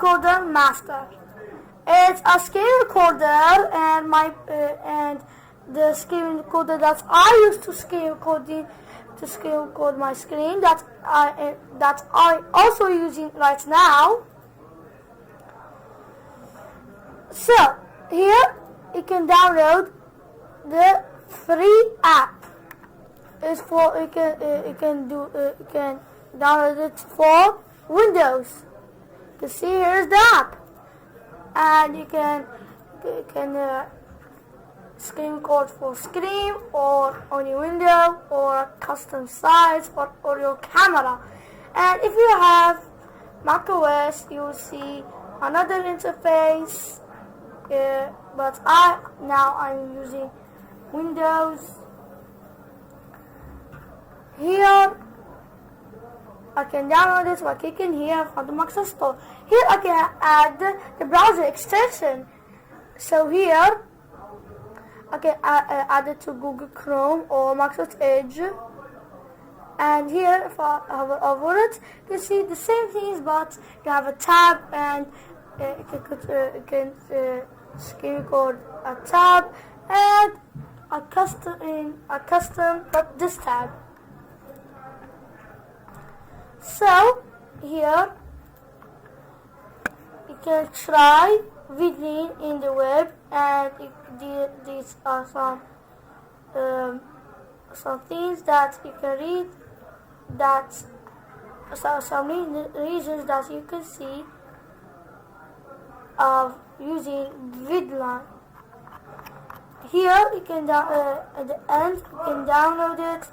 recorder master. It's a screen recorder, and the screen recorder that I use to screen record my screen that I also using right now. So here you can download the free app. It's for you can download it for Windows. You see, here's the app, and you can screen record for screen or on your window or custom size or your camera. And if you have macOS, you will see another interface. But I'm using Windows. Here I can download this by clicking here from the MacOS store. Here I can add the browser extension. So here I can add it to Google Chrome or MacOS Edge. And here, if I hover over it, you can see the same things, but you have a tab, and you can screen record a tab and a custom, but this tab. So here you can try Vidline in the web, and these are some things that you can read. That's some reasons that you can see of using Vidline. Here you can at the end you can download it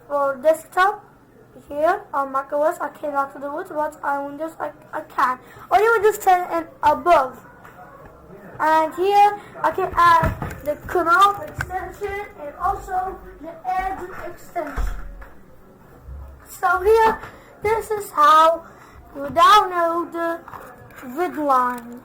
for desktop. Here on macOS I cannot do it, but on Windows I can. Only Windows 10 and above. And here I can add the Chrome extension and also the Edge extension. So here, this is how you download the Vidline.